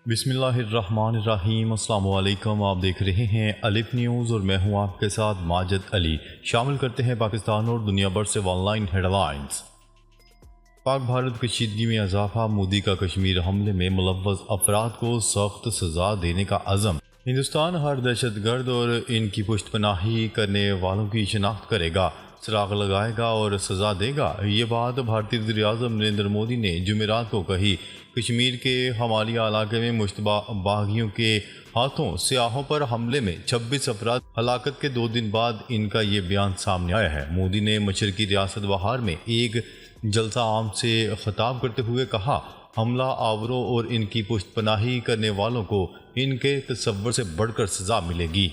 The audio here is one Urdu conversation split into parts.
بسم اللہ الرحمن الرحیم۔ السلام علیکم، آپ دیکھ رہے ہیں الف نیوز اور میں ہوں آپ کے ساتھ ماجد علی۔ شامل کرتے ہیں پاکستان اور دنیا بھر سے آن لائن ہیڈ لائنز۔ پاک بھارت کشیدگی میں اضافہ، مودی کا کشمیر حملے میں ملوث افراد کو سخت سزا دینے کا عزم۔ ہندوستان ہر دہشت گرد اور ان کی پشت پناہی کرنے والوں کی شناخت کرے گا، سراغ لگائے گا اور سزا دے گا۔ یہ بات بھارتی وزیر اعظم نریندر مودی نے جمعرات کو کہی۔ کشمیر کے ہمالیہ علاقے میں مشتبہ باغیوں کے ہاتھوں سیاحوں پر حملے میں 26 افراد ہلاکت کے 2 دن بعد ان کا یہ بیان سامنے آیا ہے۔ مودی نے مشرقی ریاست بہار میں ایک جلسہ عام سے خطاب کرتے ہوئے کہا، حملہ آوروں اور ان کی پشت پناہی کرنے والوں کو ان کے تصور سے بڑھ کر سزا ملے گی۔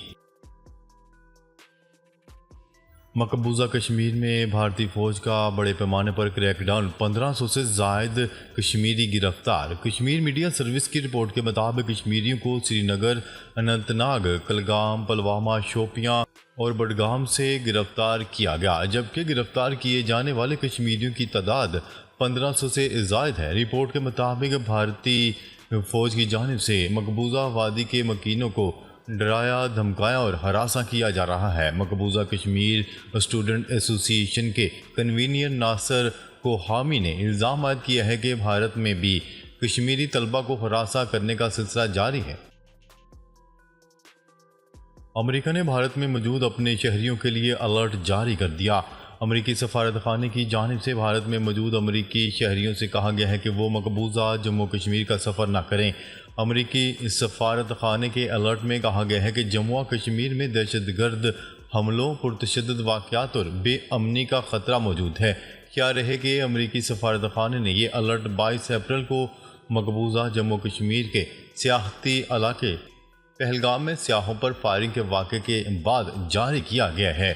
مقبوضہ کشمیر میں بھارتی فوج کا بڑے پیمانے پر کریک ڈاؤن، 1500 سے زائد کشمیری گرفتار۔ کشمیر میڈیا سروس کی رپورٹ کے مطابق کشمیریوں کو سری نگر، اننت ناگ، کلگام، پلوامہ، شوپیاں اور بڈگام سے گرفتار کیا گیا، جبکہ گرفتار کیے جانے والے کشمیریوں کی تعداد 1500 سے زائد ہے۔ رپورٹ کے مطابق بھارتی فوج کی جانب سے مقبوضہ وادی کے مکینوں کو ڈرایا، دھمکایا اور ہراساں کیا جا رہا ہے۔ مقبوضہ کشمیر اسٹوڈنٹ ایسوسی ایشن کے کنوینر ناصر کوہامی نے الزام عائد کیا ہے کہ بھارت میں بھی کشمیری طلبہ کو ہراساں کرنے کا سلسلہ جاری ہے۔ امریکہ نے بھارت میں موجود اپنے شہریوں کے لیے الرٹ جاری کر دیا۔ امریکی سفارت خانے کی جانب سے بھارت میں موجود امریکی شہریوں سے کہا گیا ہے کہ وہ مقبوضہ جموں کشمیر کا سفر نہ کریں۔ امریکی سفارت خانے کے الرٹ میں کہا گیا ہے کہ جموں و کشمیر میں دہشت گرد حملوں، پرتشدد واقعات اور بے امنی کا خطرہ موجود ہے۔ کیا رہے کہ امریکی سفارت خانے نے یہ الرٹ 22 اپریل کو مقبوضہ جموں کشمیر کے سیاحتی علاقے پہلگام میں سیاحوں پر فائرنگ کے واقعے کے بعد جاری کیا گیا ہے۔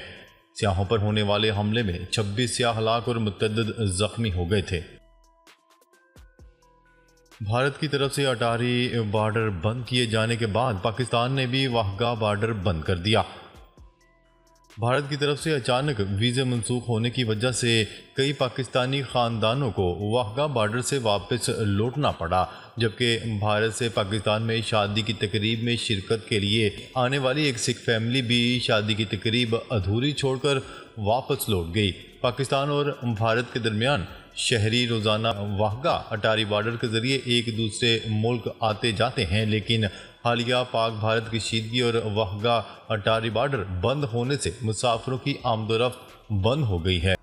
سیاحوں پر ہونے والے حملے میں 26 سیاح ہلاک اور متعدد زخمی ہو گئے تھے۔ بھارت کی طرف سے اٹاری بارڈر بند کیے جانے کے بعد پاکستان نے بھی واہگہ بارڈر بند کر دیا۔ بھارت کی طرف سے اچانک ویزے منسوخ ہونے کی وجہ سے کئی پاکستانی خاندانوں کو واہگہ بارڈر سے واپس لوٹنا پڑا، جبکہ بھارت سے پاکستان میں شادی کی تقریب میں شرکت کے لیے آنے والی ایک سکھ فیملی بھی شادی کی تقریب ادھوری چھوڑ کر واپس لوٹ گئی۔ پاکستان اور بھارت کے درمیان شہری روزانہ واہگہ اٹاری بارڈر کے ذریعے ایک دوسرے ملک آتے جاتے ہیں، لیکن حالیہ پاک بھارت کشیدگی اور واہگہ اٹاری بارڈر بند ہونے سے مسافروں کی آمد و رفت بند ہو گئی ہے۔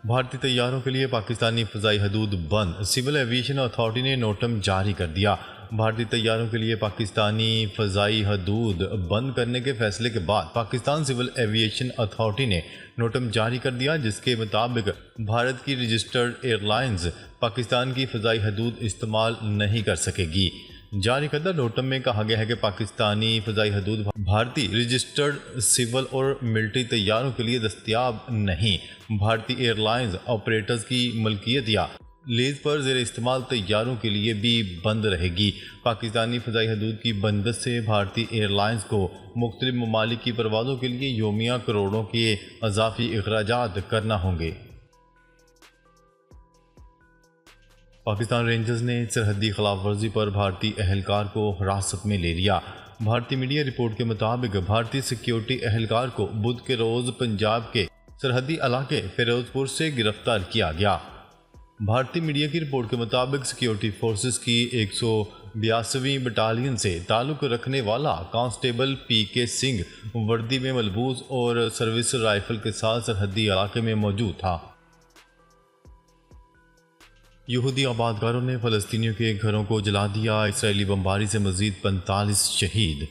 بھارتی طیاروں کے لیے پاکستانی فضائی حدود بند، سول ایویشن اتھارٹی نے نوٹم جاری کر دیا۔ بھارتی طیاروں کے لیے پاکستانی فضائی حدود بند کرنے کے فیصلے کے بعد پاکستان سول ایویشن اتھارٹی نے نوٹم جاری کر دیا، جس کے مطابق بھارت کی رجسٹرڈ ایئر لائنز پاکستان کی فضائی حدود استعمال نہیں کر سکے گی۔ جاری کردہ نوٹم میں کہا گیا ہے کہ پاکستانی فضائی حدود بھارتی رجسٹرڈ سول اور ملٹری طیاروں کے لیے دستیاب نہیں۔ بھارتی ایئر لائنز آپریٹرز کی ملکیت یا لیز پر زیر استعمال طیاروں کے لیے بھی بند رہے گی۔ پاکستانی فضائی حدود کی بندش سے بھارتی ایئر لائنز کو مختلف ممالک کی پروازوں کے لیے یومیہ کروڑوں کے اضافی اخراجات کرنا ہوں گے۔ پاکستان رینجرز نے سرحدی خلاف ورزی پر بھارتی اہلکار کو حراست میں لے لیا۔ بھارتی میڈیا رپورٹ کے مطابق بھارتی سیکیورٹی اہلکار کو بدھ کے روز پنجاب کے سرحدی علاقے فیروز پور سے گرفتار کیا گیا۔ بھارتی میڈیا کی رپورٹ کے مطابق سیکیورٹی فورسز کی 182ویں بٹالین سے تعلق رکھنے والا کانسٹیبل پی کے سنگھ وردی میں ملبوس اور سروس رائفل کے ساتھ سرحدی علاقے میں موجود تھا۔ یہودی آبادکاروں نے فلسطینیوں کے گھروں کو جلا دیا، اسرائیلی بمباری سے مزید 45 شہید۔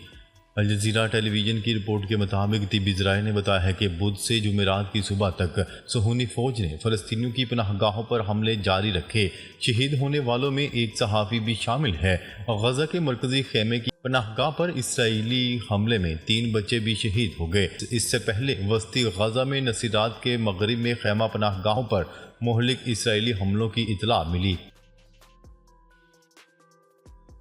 الجزیرہ ٹیلی ویژن کی رپورٹ کے مطابق طبی ذرائع نے بتایا ہے کہ بدھ سے جمعرات کی صبح تک صہیونی فوج نے فلسطینیوں کی پناہ گاہوں پر حملے جاری رکھے۔ شہید ہونے والوں میں ایک صحافی بھی شامل ہے۔ غزہ کے مرکزی خیمے کی پناہ گاہ پر اسرائیلی حملے میں 3 بچے بھی شہید ہو گئے۔ اس سے پہلے وسطی غزہ میں نصیرات کے مغرب میں خیمہ پناہ گاہوں پر مہلک اسرائیلی حملوں کی اطلاع ملی۔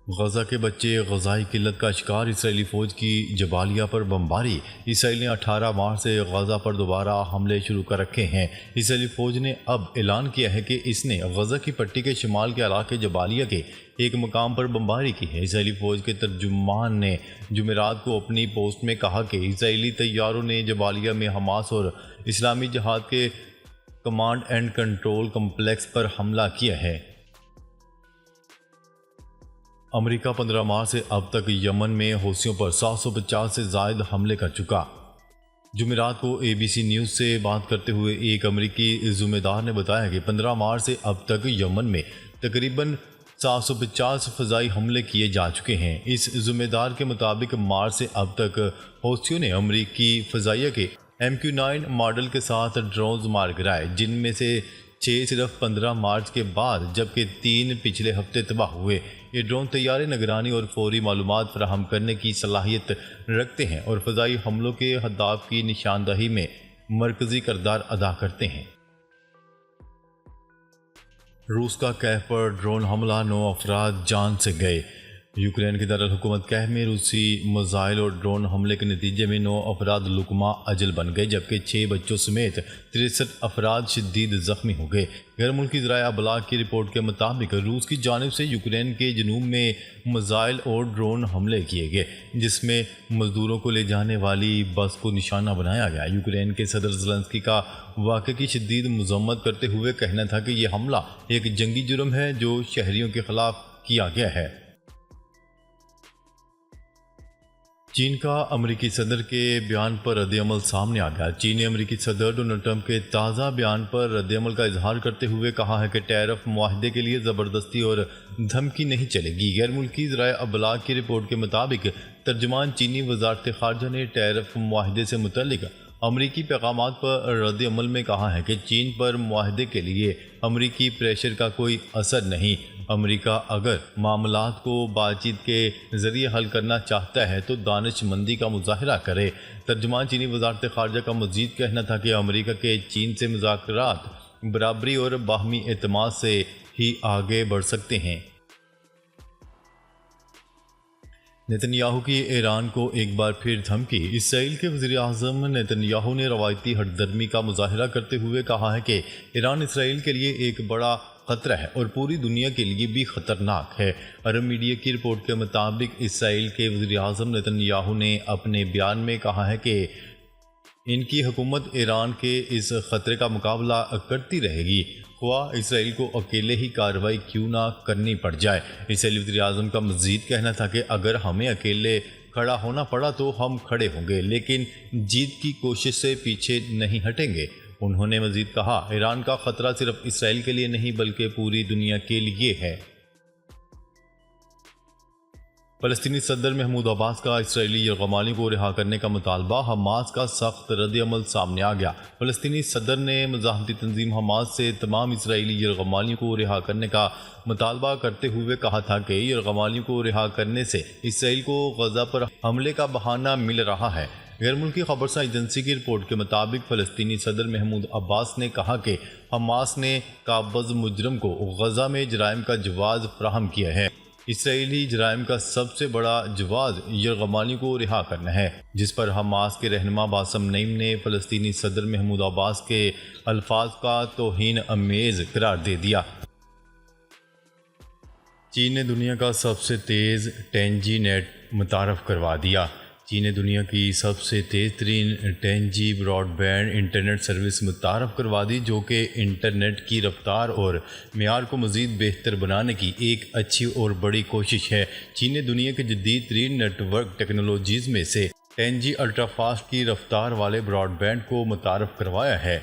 غزہ کے بچے غذائی قلت کا شکار، اسرائیلی فوج کی جبالیہ پر بمباری۔ اسرائیل نے 18 مارچ سے غزہ پر دوبارہ حملے شروع کر رکھے ہیں۔ اسرائیلی فوج نے اب اعلان کیا ہے کہ اس نے غزہ کی پٹی کے شمال کے علاقے جبالیہ کے ایک مقام پر بمباری کی ہے۔ اسرائیلی فوج کے ترجمان نے جمعرات کو اپنی پوسٹ میں کہا کہ اسرائیلی طیاروں نے جبالیہ میں حماس اور اسلامی جہاد کے کمانڈ اینڈ کنٹرول کمپلیکس پر حملہ کیا ہے۔ امریکہ 15 مارچ سے اب تک یمن میں حوثیوں پر 750 سے زائد حملے کر چکا۔ جمعرات کو ABC نیوز سے بات کرتے ہوئے ایک امریکی ذمہ دار نے بتایا کہ 15 مارچ سے اب تک یمن میں تقریباً 750 فضائی حملے کیے جا چکے ہیں۔ اس ذمہ دار کے مطابق مارچ سے اب تک حوثیوں نے امریکی فضائیہ کے MQ-9 ماڈل کے ساتھ ڈرونز مار گرائے، جن میں سے 6 صرف 15 مارچ کے بعد جبکہ 3 پچھلے ہفتے تباہ ہوئے۔ یہ ڈرون طیارے نگرانی اور فوری معلومات فراہم کرنے کی صلاحیت رکھتے ہیں اور فضائی حملوں کے اہداف کی نشاندہی میں مرکزی کردار ادا کرتے ہیں۔ روس کا کیف پر ڈرون حملہ، 9 افراد جان سے گئے۔ یوکرین کے دارالحکومت کیف میں روسی میزائل اور ڈرون حملے کے نتیجے میں 9 افراد لقمہ اجل بن گئے جبکہ 6 بچوں سمیت 63 افراد شدید زخمی ہو گئے۔ غیر ملکی ذرائع ابلاغ کی رپورٹ کے مطابق روس کی جانب سے یوکرین کے جنوب میں میزائل اور ڈرون حملے کیے گئے، جس میں مزدوروں کو لے جانے والی بس کو نشانہ بنایا گیا۔ یوکرین کے صدر زیلنسکی کا واقعے کی شدید مذمت کرتے ہوئے کہنا تھا کہ یہ حملہ ایک جنگی جرم ہے جو شہریوں کے خلاف کیا گیا ہے۔ چین کا امریکی صدر کے بیان پر رد عمل سامنے آ گیا۔ چین نے امریکی صدر ڈونلڈ ٹرمپ کے تازہ بیان پر رد عمل کا اظہار کرتے ہوئے کہا ہے کہ ٹیرف معاہدے کے لیے زبردستی اور دھمکی نہیں چلے گی۔ غیر ملکی ذرائع ابلاغ کی رپورٹ کے مطابق ترجمان چینی وزارت خارجہ نے ٹیرف معاہدے سے متعلق امریکی پیغامات پر رد عمل میں کہا ہے کہ چین پر معاہدے کے لیے امریکی پریشر کا کوئی اثر نہیں۔ امریکہ اگر معاملات کو بات چیت کے ذریعے حل کرنا چاہتا ہے تو دانش مندی کا مظاہرہ کرے۔ ترجمان چینی وزارت خارجہ کا مزید کہنا تھا کہ امریکہ کے چین سے مذاکرات برابری اور باہمی اعتماد سے ہی آگے بڑھ سکتے ہیں۔ نیتن یاہو کی ایران کو ایک بار پھر دھمکی۔ اسرائیل کے وزیر اعظم نیتن یاہو نے روایتی ہٹ درمی کا مظاہرہ کرتے ہوئے کہا ہے کہ ایران اسرائیل کے لیے ایک بڑا خطرہ ہے اور پوری دنیا کے لیے بھی خطرناک ہے۔ عرب میڈیا کی رپورٹ کے مطابق اسرائیل کے وزیر اعظم نیتن یاہو نے اپنے بیان میں کہا ہے کہ ان کی حکومت ایران کے اس خطرے کا مقابلہ کرتی رہے گی، خواہ اسرائیل کو اکیلے ہی کارروائی کیوں نہ کرنی پڑ جائے۔ اسرائیلی وزیر اعظم کا مزید کہنا تھا کہ اگر ہمیں اکیلے کھڑا ہونا پڑا تو ہم کھڑے ہوں گے، لیکن جیت کی کوشش سے پیچھے نہیں ہٹیں گے۔ انہوں نے مزید کہا، ایران کا خطرہ صرف اسرائیل کے لیے نہیں بلکہ پوری دنیا کے لیے ہے۔ فلسطینی صدر محمود عباس کا اسرائیلی یرغمالیوں کو رہا کرنے کا مطالبہ، حماس کا سخت رد عمل سامنے آ گیا۔ فلسطینی صدر نے مزاحمتی تنظیم حماس سے تمام اسرائیلی یرغمالیوں کو رہا کرنے کا مطالبہ کرتے ہوئے کہا تھا کہ یرغمالیوں کو رہا کرنے سے اسرائیل کو غزہ پر حملے کا بہانہ مل رہا ہے۔ غیر ملکی خبرساں ایجنسی کی رپورٹ کے مطابق فلسطینی صدر محمود عباس نے کہا کہ حماس نے قابض مجرم کو غزہ میں جرائم کا جواز فراہم کیا ہے۔ اسرائیلی جرائم کا سب سے بڑا جواز یرغمالیوں کو رہا کرنا ہے، جس پر حماس کے رہنما باسم نعیم نے فلسطینی صدر محمود عباس کے الفاظ کا توہین آمیز قرار دے دیا۔ چین نے دنیا کا سب سے تیز 10G نیٹ متعارف کروا دیا۔ چین نے دنیا کی سب سے تیز ترین 10G broadband internet service متعارف کروا دی، جو کہ انٹرنیٹ کی رفتار اور معیار کو مزید بہتر بنانے کی ایک اچھی اور بڑی کوشش ہے۔ چین نے دنیا کے جدید ترین نیٹ ورک ٹیکنالوجیز میں سے 10G الٹرا فاسٹ کی رفتار والے براڈ بینڈ کو متعارف کروایا ہے۔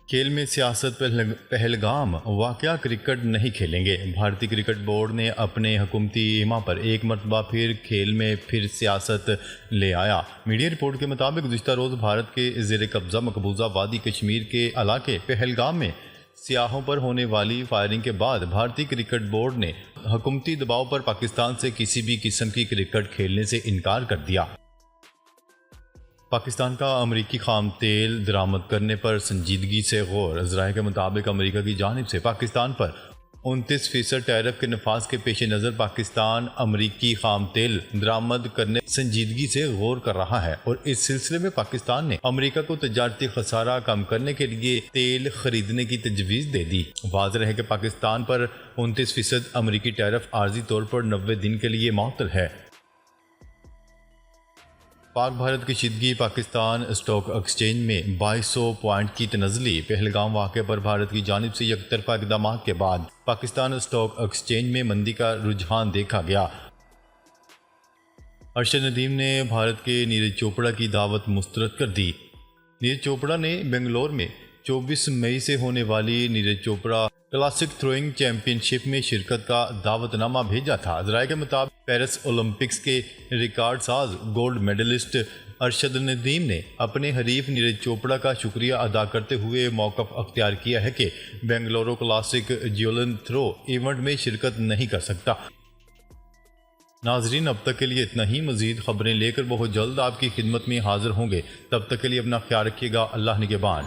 کھیل میں سیاست پہلگام، واقعہ کرکٹ نہیں کھیلیں گے۔ بھارتی کرکٹ بورڈ نے اپنے حکومتی ایما پر ایک مرتبہ پھر کھیل میں پھر سیاست لے آیا۔ میڈیا رپورٹ کے مطابق گزشتہ روز بھارت کے زیر قبضہ مقبوضہ وادی کشمیر کے علاقے پہلگام میں سیاحوں پر ہونے والی فائرنگ کے بعد بھارتی کرکٹ بورڈ نے حکومتی دباؤ پر پاکستان سے کسی بھی قسم کی کرکٹ کھیلنے سے انکار کر دیا۔ پاکستان کا امریکی خام تیل درآمد کرنے پر سنجیدگی سے غور۔ ذرائع کے مطابق امریکہ کی جانب سے پاکستان پر 29% ٹیرف کے نفاذ کے پیش نظر پاکستان امریکی خام تیل درآمد کرنے سنجیدگی سے غور کر رہا ہے اور اس سلسلے میں پاکستان نے امریکہ کو تجارتی خسارہ کم کرنے کے لیے تیل خریدنے کی تجویز دے دی۔ واضح ہے کہ پاکستان پر 29% امریکی ٹیرف عارضی طور پر 90 دن کے لیے معطل ہے۔ پاک بھارت کشیدگی، پاکستان اسٹاک ایکسچینج میں 2200 پوائنٹ کی تنزلی۔ پہلگام واقعے پر بھارت کی جانب سے یک طرفہ اقدامات کے بعد پاکستان اسٹاک ایکسچینج میں مندی کا رجحان دیکھا گیا۔ ارشد ندیم نے بھارت کے نیرج چوپڑا کی دعوت مسترد کر دی۔ نیرج چوپڑا نے بنگلور میں 24 مئی سے ہونے والی Neeraj Chopra classic throwing championship میں شرکت کا دعوت نامہ بھیجا تھا۔ ذرائع کے مطابق پیرس اولمپکس کے ریکارڈ ساز گولڈ میڈلسٹ ارشد ندیم نے اپنے حریف نیرج چوپڑا کا شکریہ ادا کرتے ہوئے موقف اختیار کیا ہے کہ Bengaluru classic javelin throw event میں شرکت نہیں کر سکتا۔ ناظرین، اب تک کے لیے اتنا ہی۔ مزید خبریں لے کر بہت جلد آپ کی خدمت میں حاضر ہوں گے۔ تب تک کے لیے اپنا خیال رکھیے گا۔ اللہ نگہبان۔